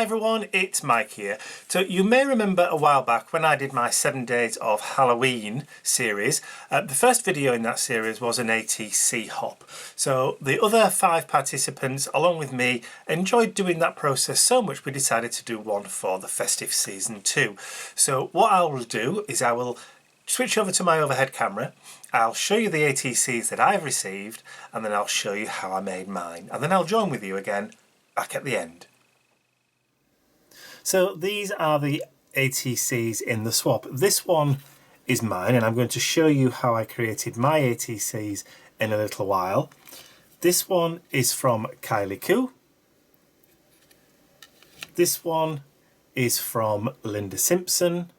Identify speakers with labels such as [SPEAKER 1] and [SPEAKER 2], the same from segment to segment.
[SPEAKER 1] everyone, it's Mike here. So you may remember a while back when I did my 7 days of Halloween series, the first video in that series was an ATC hop. So the other 5 participants along with me enjoyed doing that process so much we decided to do one for the festive season 2. So what I will do is I will switch over to my overhead camera, I'll show you the ATCs that I've received, and then I'll show you how I made mine, and then I'll join with you again back at the end. So these are the ATCs in the swap. This one is mine, and I'm going to show you how I created my ATCs in a little while. This one is from Kylie Coo. This one is from Simpson.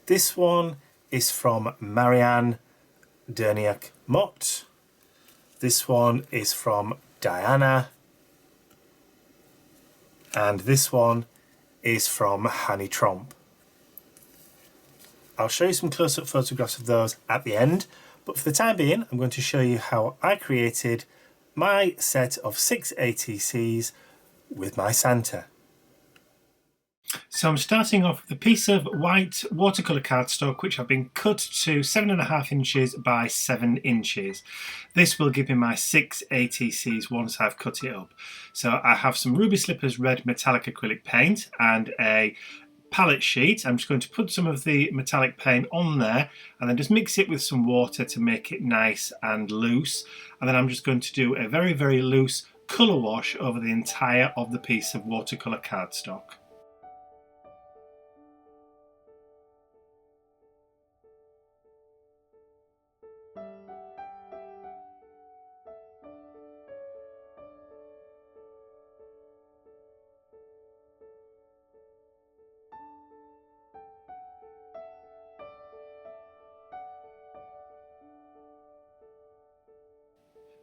[SPEAKER 1] This one is from Maryanne, Durniak, Mott. This one is from Diana. And this one is from Hanny Tromp. I'll show you some close-up photographs of those at the end, but for the time being I'm going to show you how I created my set of 6 ATCs with my Santa. So I'm starting off with a piece of white watercolour cardstock which I've been cut to 7.5 inches by 7 inches. This will give me my 6 ATCs once I've cut it up. So I have some Ruby Slippers red metallic acrylic paint and a palette sheet. I'm just going to put some of the metallic paint on there and then just mix it with some water to make it nice and loose. And then I'm just going to do a very, very loose colour wash over the entire of the piece of watercolour cardstock.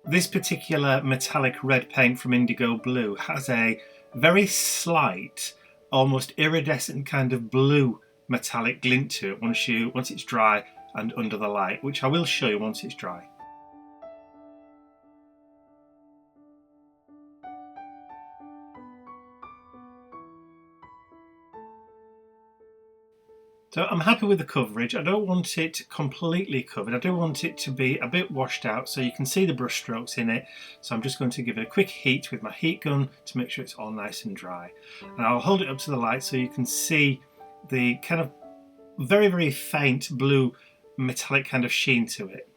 [SPEAKER 1] This particular metallic red paint from Indigo Blue has a very slight, almost iridescent kind of blue metallic glint to it once it's dry and under the light, which I will show you once it's dry. So I'm happy with the coverage. I don't want it completely covered. I do want it to be a bit washed out so you can see the brush strokes in it. So I'm just going to give it a quick heat with my heat gun to make sure it's all nice and dry. And I'll hold it up to the light so you can see the kind of very, very faint blue metallic kind of sheen to it.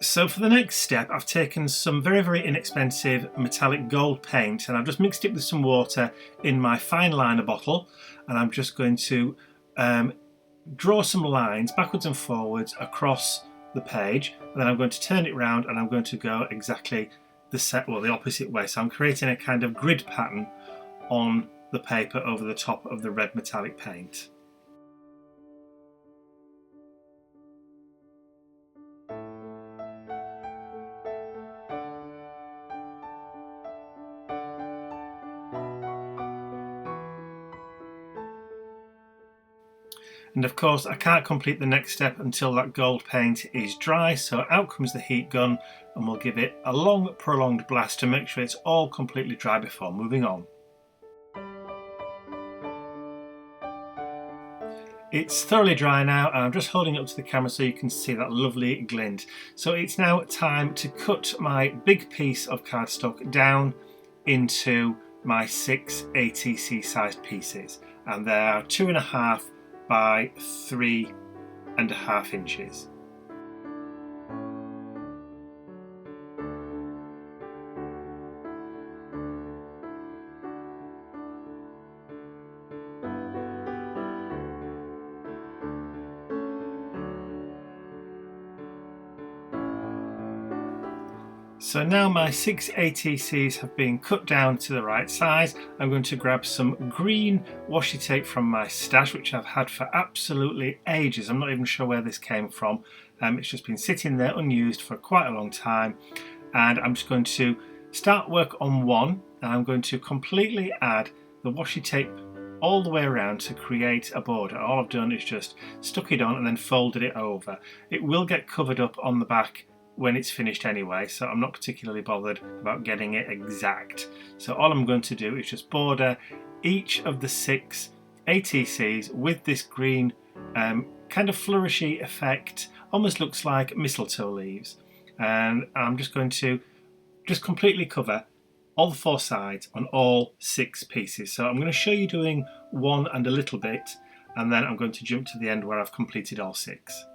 [SPEAKER 1] So for the next step I've taken some very, very inexpensive metallic gold paint and I've just mixed it with some water in my Fineline bottle, and I'm just going to draw some lines backwards and forwards across the page, and then I'm going to turn it round and I'm going to go exactly the opposite way. So I'm creating a kind of grid pattern on the paper over the top of the red metallic paint. And of course I can't complete the next step until that gold paint is dry, so out comes the heat gun and we'll give it a long prolonged blast to make sure it's all completely dry before moving on. It's thoroughly dry now and I'm just holding it up to the camera so you can see that lovely glint. So it's now time to cut my big piece of cardstock down into my 6 ATC sized pieces, and they are 2.5 by 3.5 inches. So now my 6 ATCs have been cut down to the right size. I'm going to grab some green washi tape from my stash, which I've had for absolutely ages. I'm not even sure where this came from. It's just been sitting there unused for quite a long time. And I'm just going to start work on one, and I'm going to completely add the washi tape all the way around to create a border. All I've done is just stuck it on and then folded it over. It will get covered up on the back when it's finished anyway, so I'm not particularly bothered about getting it exact. So all I'm going to do is just border each of the 6 ATCs with this green kind of flourishy effect, almost looks like mistletoe leaves. And I'm just going to just completely cover all the 4 sides on all 6 pieces. So I'm going to show you doing 1 and a little bit, and then I'm going to jump to the end where I've completed all 6.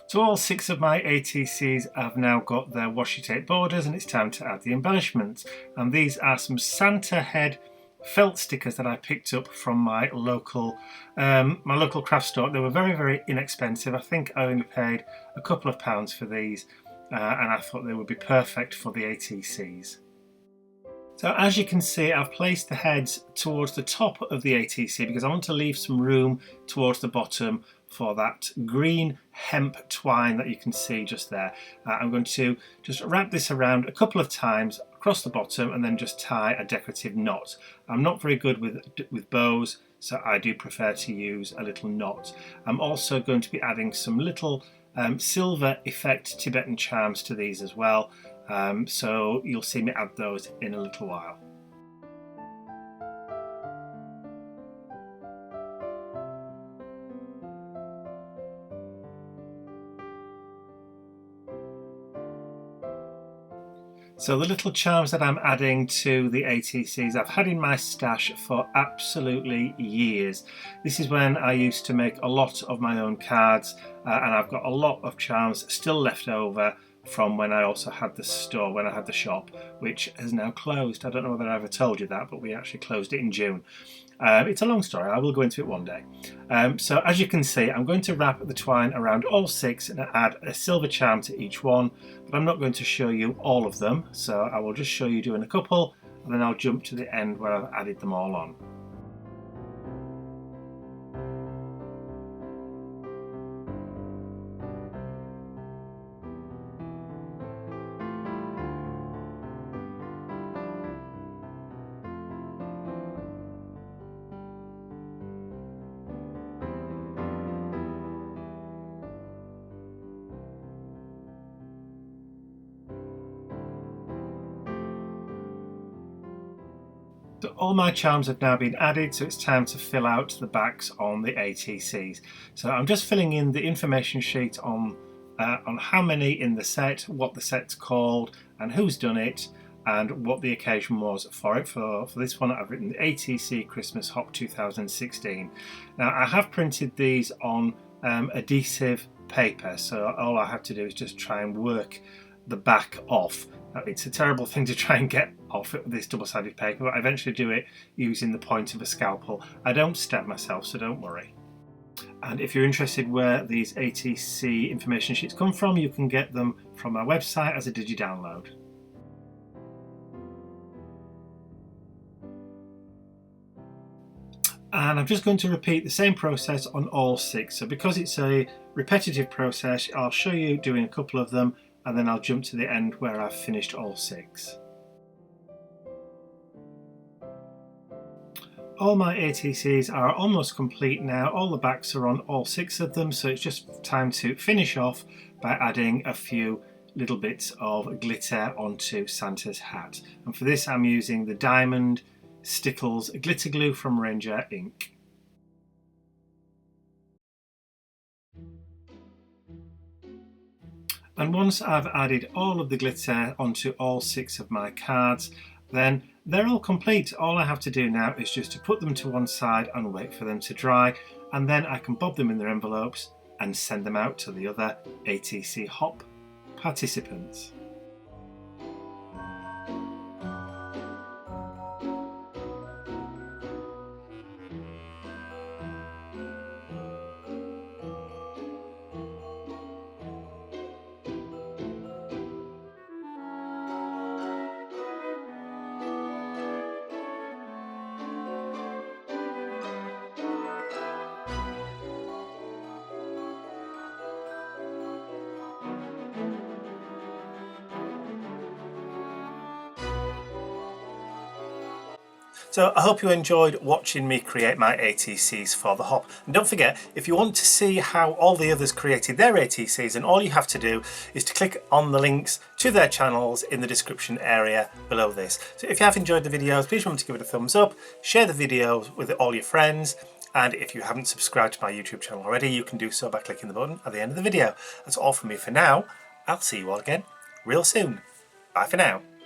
[SPEAKER 1] So all 6 of my ATCs have now got their washi tape borders, and it's time to add the embellishments. And these are some Santa head felt stickers that I picked up from my local craft store. They were very, very inexpensive. I think I only paid a couple of pounds for these, and I thought they would be perfect for the ATCs. So as you can see, I've placed the heads towards the top of the ATC because I want to leave some room towards the bottom for that green hemp twine that you can see just there. I'm going to just wrap this around a couple of times across the bottom and then just tie a decorative knot. I'm not very good with bows, so I do prefer to use a little knot. I'm also going to be adding some little silver effect Tibetan charms to these as well. So you'll see me add those in a little while. So the little charms that I'm adding to the ATCs I've had in my stash for absolutely years. This is when I used to make a lot of my own cards, and I've got a lot of charms still left over from when I also had the store, when I had the shop, which has now closed. I don't know whether I ever told you that, but we actually closed it in June. It's a long story, I will go into it one day. So as you can see, I'm going to wrap the twine around all 6 and add a silver charm to each one, but I'm not going to show you all of them, so I will just show you doing a couple, and then I'll jump to the end where I've added them all on. So all my charms have now been added, so it's time to fill out the backs on the ATCs. So I'm just filling in the information sheet on how many in the set, what the set's called, and who's done it, and what the occasion was for it. For this one, I've written the ATC Christmas Hop 2016. Now I have printed these on adhesive paper, so all I have to do is just try and work the back off. It's a terrible thing to try and get off this double-sided paper, but I eventually do it using the point of a scalpel. I don't stab myself, so don't worry. And if you're interested where these ATC information sheets come from, you can get them from our website as a digi-download. And I'm just going to repeat the same process on all 6. So because it's a repetitive process, I'll show you doing a couple of them, and then I'll jump to the end where I've finished all 6. All my ATCs are almost complete now. All the backs are on all 6 of them, so it's just time to finish off by adding a few little bits of glitter onto Santa's hat. And for this I'm using the Diamond Stickles glitter glue from Ranger Ink. And once I've added all of the glitter onto all 6 of my cards, then they're all complete. All I have to do now is just to put them to one side and wait for them to dry, and then I can bob them in their envelopes and send them out to the other ATC Hop participants. So I hope you enjoyed watching me create my ATCs for the hop. And don't forget, if you want to see how all the others created their ATCs, then all you have to do is to click on the links to their channels in the description area below this. So if you have enjoyed the videos, please remember to give it a thumbs up, share the videos with all your friends, and if you haven't subscribed to my YouTube channel already, you can do so by clicking the button at the end of the video. That's all from me for now. I'll see you all again real soon. Bye for now.